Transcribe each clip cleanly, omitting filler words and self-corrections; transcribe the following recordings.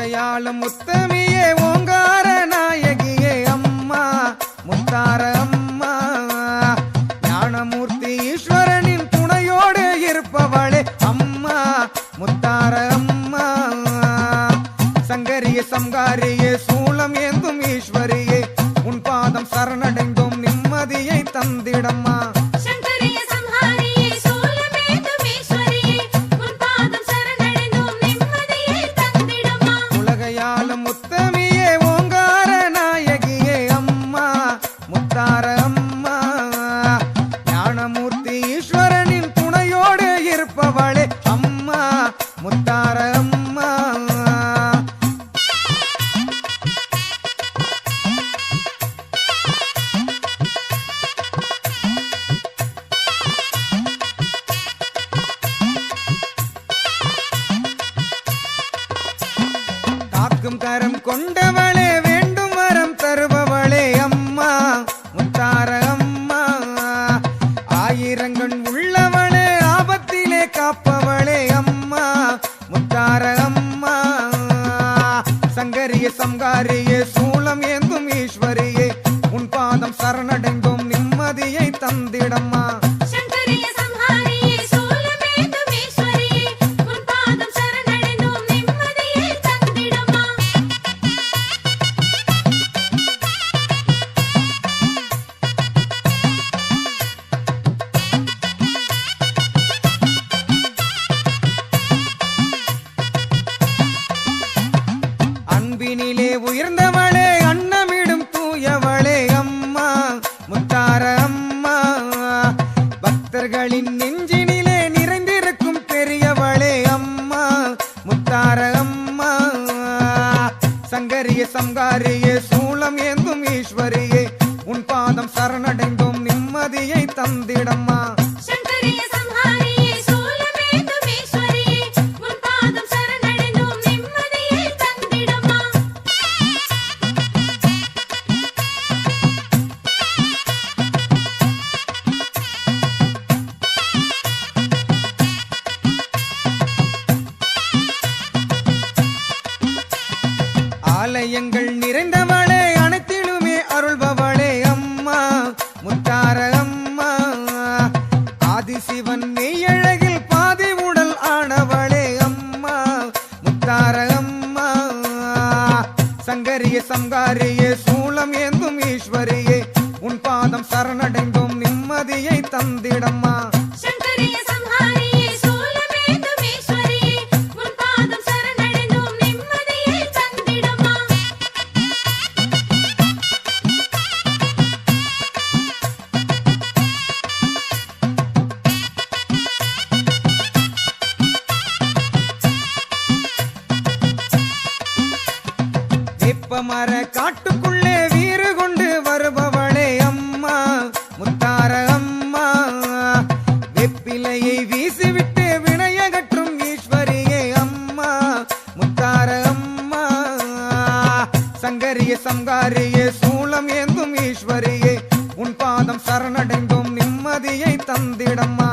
உலகையாளும் முத்தமியே ஓங்கார நாயகியே அம்மா முத்தார அம்மா ஞானமூர்த்தி ஈஸ்வரனின் துணையோடு இருப்பவளே அம்மா முத்தார அம்மா சங்கரிய சங்காரியே சூலம் ஏந்தும் ஈஸ்வரியே உன் பாதம் சரணடைந்தோம் நிம்மதியை தந்திடம்மா முத்தமியே ஓங்கார நாயகியே அம்மா முத்தார அம்மா ஞானமூர்த்தி ஈஸ்வரனின் துணையோடு இருப்பவளே அம்மா முத்தார அம்மா காக்கும் கரம் கொண்டவளே வேண்டும் வரம் தருபவளே அம்மா முத்தார அம்மா ஆயிரங்கண் உள்ளவளே ஆபத்திலே காப்பவளே அம்மா முத்தார அம்மா சங்கரிய சங்காரியே சூலம் ஏந்தும் ஈஸ்வரியே உன் பாதம் சரணடைந்தோம் நிம்மதியை தந்திடம்மா அன்பினிலே உயர்ந்தவளே அன்னமிடும் தூயவளே அம்மா முத்தார அம்மா பக்தர்களின் நெஞ்சினிலே நிறைந்திருக்கும் பெரியவளே அம்மா முத்தார அம்மா சங்கரிய சங்காரியே சூலம் ஏந்தும் ஈஸ்வரியே உன் பாதம் சரணடைந்தோம் நிம்மதியை தந்திடம்மா ஆலயங்கள் நிறைந்தவளே அனைத்திலுமே அருள்பவளே அம்மா முத்தார அம்மா ஆதிசிவன் மெய்யழகில் பாதி உடல் ஆனவளே அம்மா முத்தார அம்மா சங்கரிய சங்காரியே சூலம் ஏந்தும் ஈஸ்வரியே உன் பாதம் சரணடைந்தோம் நிம்மதியை தந்திடம்மா வேப்பமர காட்டுக்குள்ளே வீறு கொண்டு வருபவளே அம்மா முத்தார அம்மா வெப்பிலையை வீசிவிட்டு வினையகற்றும் ஈஸ்வரியே அம்மா முத்தார அம்மா சங்கரிய சங்காரியே சூலம் ஏந்தும் ஈஸ்வரியே உன் பாதம் சரணடைந்தோம் நிம்மதியை தந்திடம்மா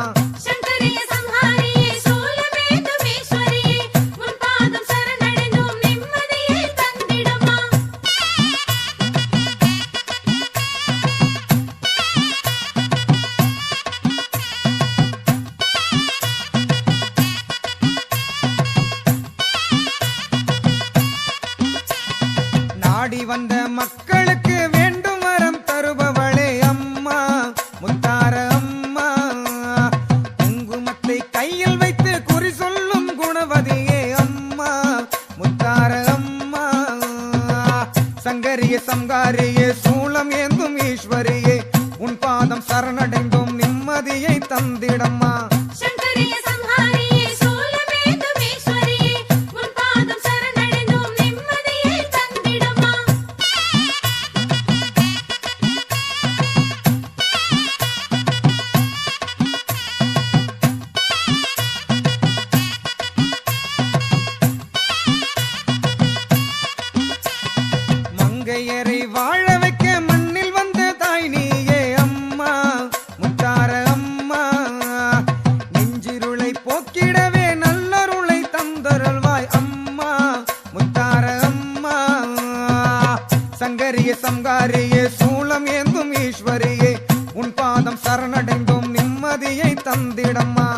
நாடி வந்த மக்களுக்கு வேண்டும் வரம் தருபவளே அம்மா முத்தார அம்மா குங்குமத்தை கையில் வைத்து குறி சொல்லும் குணவதியே அம்மா முத்தார அம்மா சங்கரிய சங்காரியே சூலம் ஏந்தும் ஈஸ்வரியே உன் பாதம் சரணடைந்தோம் நிம்மதியை தந்திடம்மா சங்காரியே சூலம் ஏந்தும் ஈஸ்வரியே உன் பாதம் சரணடைந்தோம் நிம்மதியை தந்திடம்மா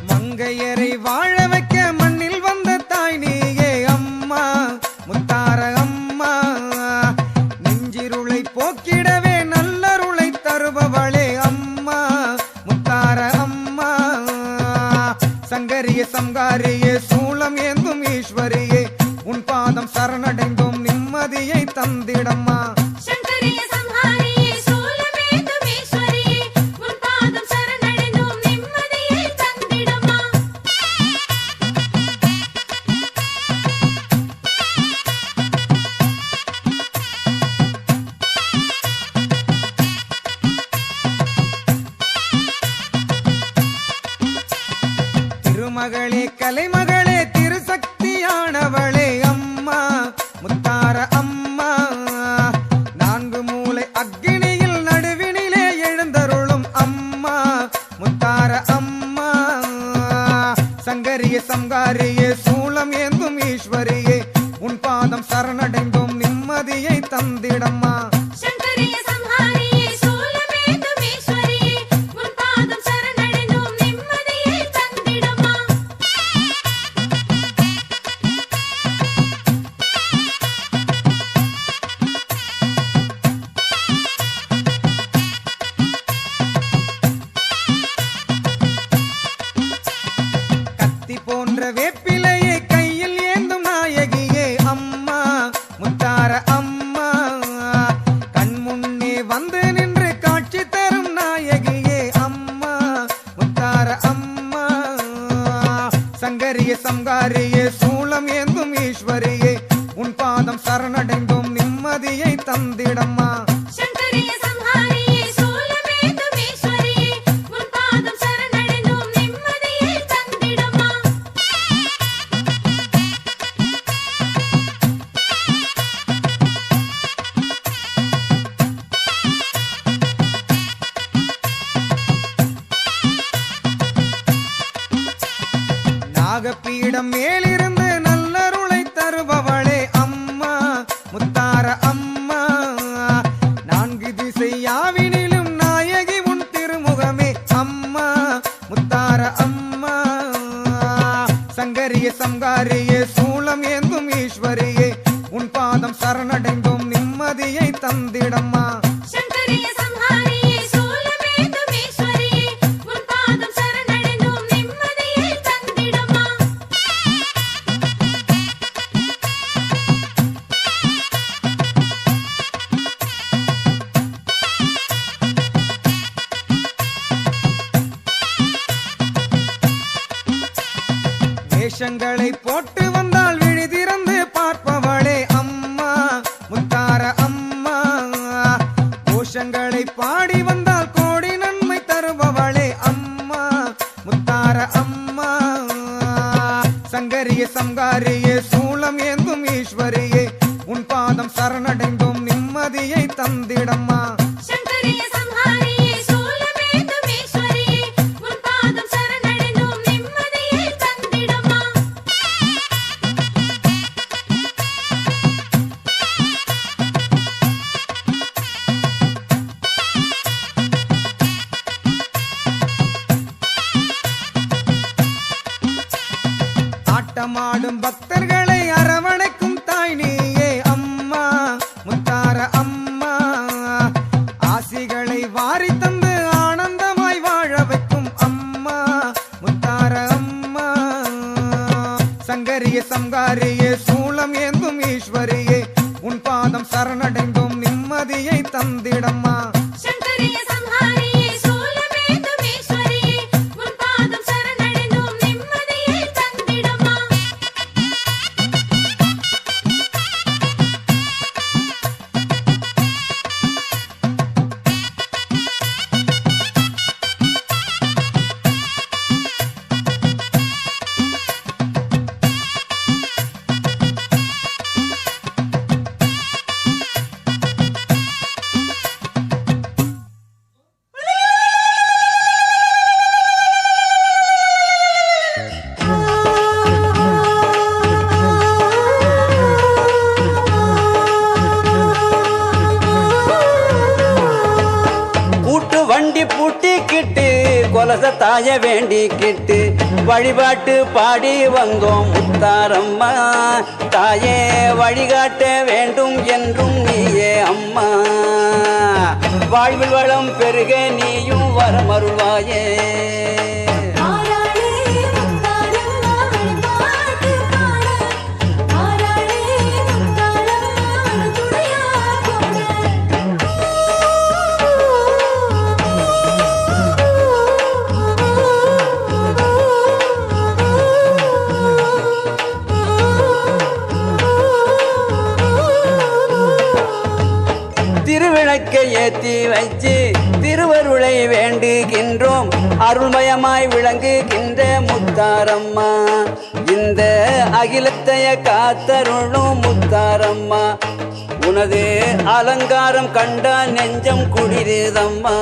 மங்கையரை வாழ வைக்க மண்ணில் வந்த தாய் நீயே அம்மா முத்தார அம்மா நெஞ்சிருளை போக்கிடவே நல்லருளை தருபவளே அம்மா முத்தார அம்மா சங்கரிய சங்காரியே சூலம் ஏந்தும் ஈஸ்வரியே உன் பாதம் சரணடைந்தோம் நிம்மதியை தந்திடம்மா திருமகளே கலைமகளே திருசக்தியானவளே அம்மா முத்தார அம்மா நான்கு மூலை அக்கினியில் நடுவினிலே எழுந்தருளும் அம்மா முத்தார அம்மா சங்கரிய சங்காரியே சூலம் ஏந்தும் ஈஸ்வரியே உன் பாதம் சரணடைந்தோம் நிம்மதியை தந்திடம்மா போன்ற வேப்பிலையை கையில் ஏந்தும் நாயகியே அம்மா முத்தார அம்மா கண் முன்னே வந்து நின்று காட்சி தரும் நாயகியே அம்மா முத்தார அம்மா சங்கரிய சங்காரியே சூலம் ஏந்தும் ஈஸ்வரியே உன் பாதம் சரணடைந்தோம் நிம்மதியை தந்திடம்மா நாகப்பீடம் மேலிருந்து நல்லருளை தருபவளே அம்மா முத்தார அம்மா நான்கு திசை யாவினிலும் நாயகி உன் திருமுகமே அம்மா முத்தார அம்மா சங்கரிய சங்காரியே சூலம் ஏந்தும் ஈஸ்வரியே உன் பாதம் சரணடைந்தோம் நிம்மதியை தந்திடம்மா வேஷங்களை போட்டு வந்தால் விழிதிறந்து பார்ப்பவளே அம்மா முத்தார அம்மா கோஷங்களை பாடி வந்தால் கோடி நன்மை தருபவளே அம்மா முத்தார அம்மா சங்கரிய சங்காரியே சூலம் ஏந்தும் ஈஸ்வரியே உன் பாதம் சரணடைந்தோம் நிம்மதியை தந்திடம்மா ஆட்டமாடும் பக்தர்களை அரவணைக்கும் தாய் நீயே அம்மா முத்தார அம்மா ஆசிகளை வாரி தந்து ஆனந்தமாய் வாழ வைக்கும் அம்மா முத்தார அம்மா சங்கரிய சங்காரியே சூலம் ஏந்தும் ஈஸ்வரியே உன் பாதம் சரணடைந்தோம் நிம்மதியை தந்திடம்மா வண்டி பூட்டிக்கிட்டு கொலச தாய வேண்டிக்கிட்டு வழிபாட்டு பாடி வந்தோம் முத்தாரம்மா. தாயே வழிகாட்ட வேண்டும் என்றும் நீயே அம்மா. வாழ்வில் வளம் பெருக நீயும் வரமருள்வாயே. திருவிளக்கை ஏற்றி வச்சு திருவருளை வேண்டுகின்றோம். அருள்மயமாய் விளங்குகின்ற முத்தாரம்மா. இந்த அகிலத்தைய காத்தருளும் முத்தாரம்மா. உனது அலங்காரம் கண்டா நெஞ்சம் குளிருதம்மா.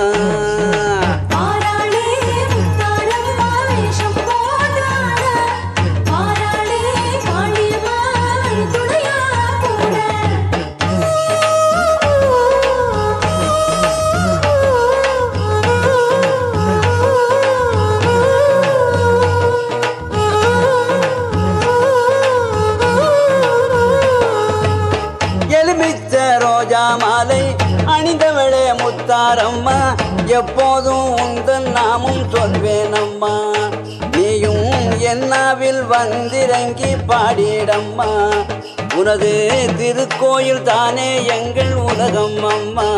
ரோஜா மாலை அணிந்தவளே முத்தாரம்மா. எப்போதும் உந்தன் நாமும் சொல்வேனம்மா. நீயும் என்னாவில் வந்திறங்கி பாடிடம்மா. உனது திருக்கோயில் தானே எங்கள் உலகம் அம்மா.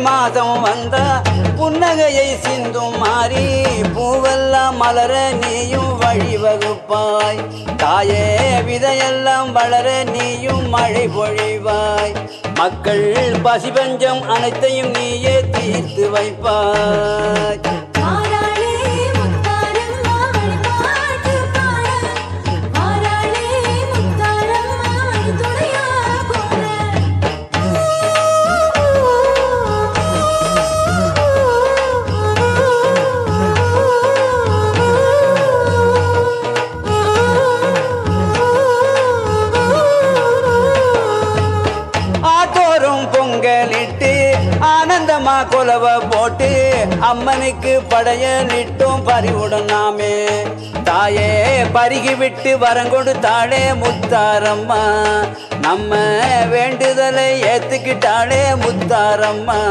மாதம் வந்தா புன்னகையை சிந்தும் மாறி பூவெல்லாம் மலர நீயும் வழிவகுப்பாய். தாயே விதையெல்லாம் வளர நீயும் மழை பொழிவாய். மக்கள் பசிபஞ்சம் அனைத்தையும் நீயே தீர்த்து வைப்பாய். பொங்கலிட்டு ஆனந்தமா கொலவ போட்டு அம்மனுக்கு படையலிட்டோம் பறிவுடன் நாமே. தாயே பருகி விட்டு வரங்கொடுத்தாளே முத்தாரம்மா. நம்ம வேண்டுதலை ஏத்துக்கிட்டாளே முத்தாரம்மா.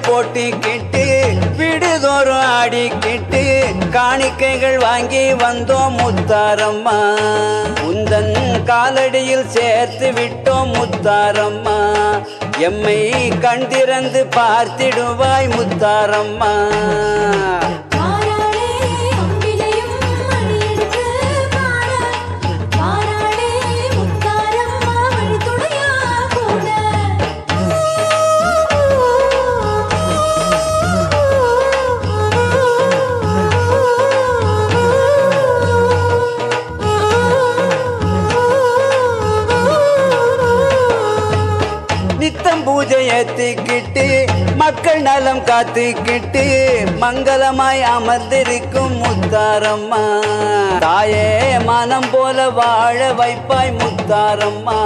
போட்டிக்கிட்டு விடுதோறும் ஆடிக்கிட்டு காணிக்கைகள் வாங்கி வந்தோம் முத்தாரம்மா. உந்தன் காலடியில் சேர்த்து விட்டோம் முத்தாரம்மா. எம்மை கண் திறந்து பார்த்திடுவாய் முத்தாரம்மா. நித்தம் பூஜை ஏத்திக்கிட்டு மக்கள் நலம் காத்துக்கிட்டு மங்களமாய் அமர்ந்திருக்கும் முத்தாரம்மா. தாயே மனம் போல வாழ வைப்பாய் முத்தாரம்மா.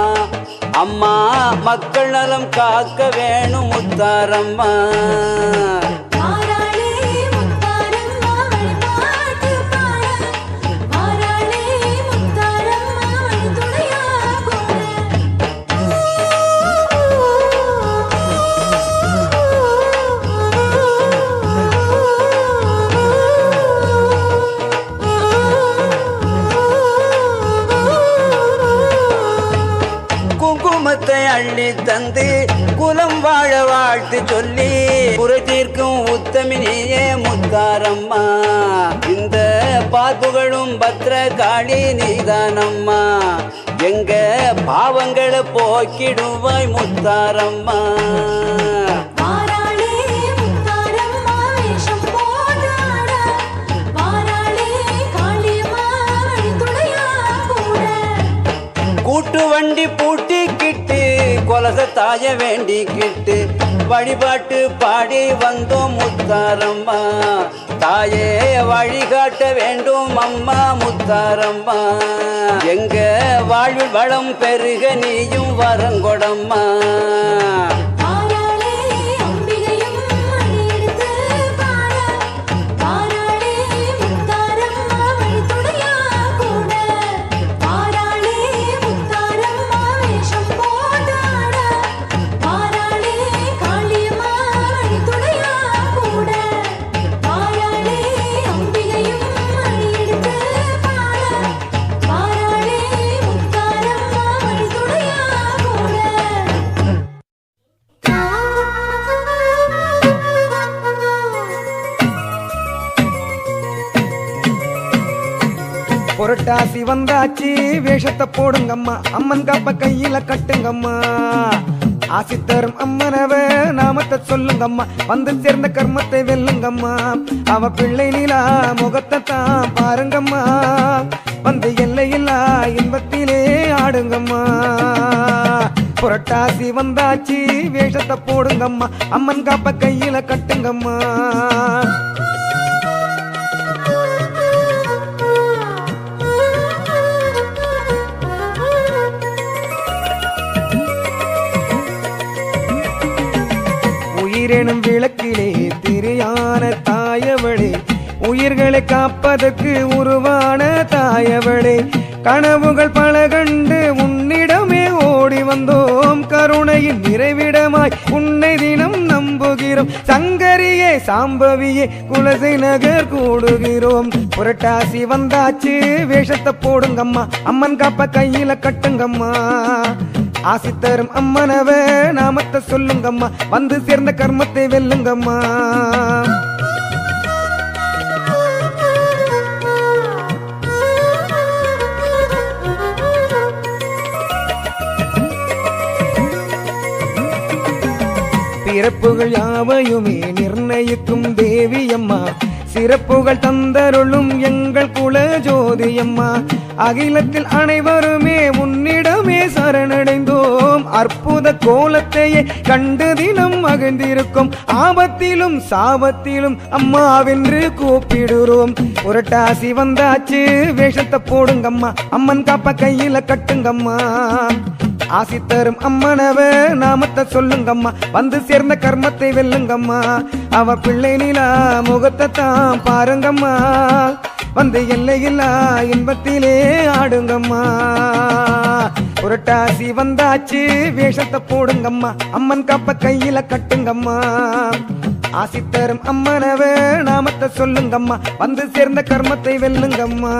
அம்மா மக்கள் நலம் காக்க வேணும் முத்தாரம்மா. குங்குமத்தை அள்ளி தந்து குலம் வாழ வாழ்த்து சொல்லி குறை தீர்க்கும் உத்தமினியே முத்தாரம்மா. இந்த பாதுகளும் பத்ர காளி நீதானம்மா, எங்க பாவங்களை போக்கிடுவாய் முத்தாரம்மா. கூட்டு வண்டி பூட்டிக்கிட்டு கொலச தாய வேண்டிக்கிட்டு வழிபாட்டு பாடி வந்தோம் முத்தாரம்மா. தாயே வழிகாட்ட வேண்டும் அம்மா முத்தாரம்மா. எங்க வாழ்வில் வளம் பெருக நீயும் வரங்கொடம்மா. புரட்டாசி வந்தாச்சு வேஷத்தை போடுங்கம்மா, அம்மன் காப்ப கையில கட்டுங்கம்மா. ஆசி தரும் அம்மனவ நாமத்தை சொல்லுங்கம்மா, வந்து சேர்ந்த கர்மத்தை வெல்லுங்கம்மா. அவ பிள்ளை நிலா முகத்தை தான் பாருங்கம்மா, வந்து எல்லையில்லா இன்பத்திலே ஆடுங்கம்மா. புரட்டாசி வந்தாச்சு வேஷத்தை போடுங்கம்மா, அம்மன் காப்ப கையில கட்டுங்கம்மா. உயிரெனும் விளக்கிலே திரியான தாயவளே, உயிர்களை காப்பதற்கு உருவான தாயவளே. கனவுகள் பல கண்டு உன்னிடமே ஓடி வந்தோம், கருணையின் நிறைவிடமாய் உன்னை தினம் நம்புகிறோம். சங்கரியே சாம்பவியே குலசை நகர் கூடுகிறோம். புரட்டாசி வந்தாச்சு வேஷத்தை போடுங்கம்மா, அம்மன் காப்ப கையில கட்டுங்கம்மா. ஆசி தரும் அம்மனவ நாமத்தை சொல்லுங்கம்மா, வந்து சேர்ந்த கர்மத்தை வெல்லுங்கம்மா. பிறப்புகள் யாவையுமே நிர்ணயிக்கும் தேவியம்மா, சிறப்புகள் தந்தருளும் எங்கள் குல ஜோதியம்மா. அகிலத்தில் அனைவருமே உன்னிடமே சரணடைந்தோம், அற்புத கோலத்தையே கண்டு தினம் மகிழ்ந்திருக்கும். ஆபத்திலும் சாபத்திலும் அம்மாவென்று கூப்பிடுறோம். புரட்டாசி வந்தாச்சு வேஷத்தை போடுங்கம்மா, அம்மன் காப்ப கையில கட்டுங்கம்மா. ஆசி தரும் அம்மனவ நாமத்தை சொல்லுங்கம்மா, வந்து சேர்ந்த கர்மத்தை வெல்லுங்கம்மா. அவ பிள்ளை நிலா முகத்தை தான் பாருங்கம்மா, வந்து எல்லையில்லா இன்பத்திலே ஆடுங்கம்மா. புரட்டாசி வந்தாச்சு வேஷத்தை போடுங்கம்மா, அம்மன் காப்ப கையில கட்டுங்கம்மா. ஆசி தரும் அம்மனவ நாமத்தை சொல்லுங்கம்மா, வந்து சேர்ந்த கர்மத்தை வெல்லுங்கம்மா.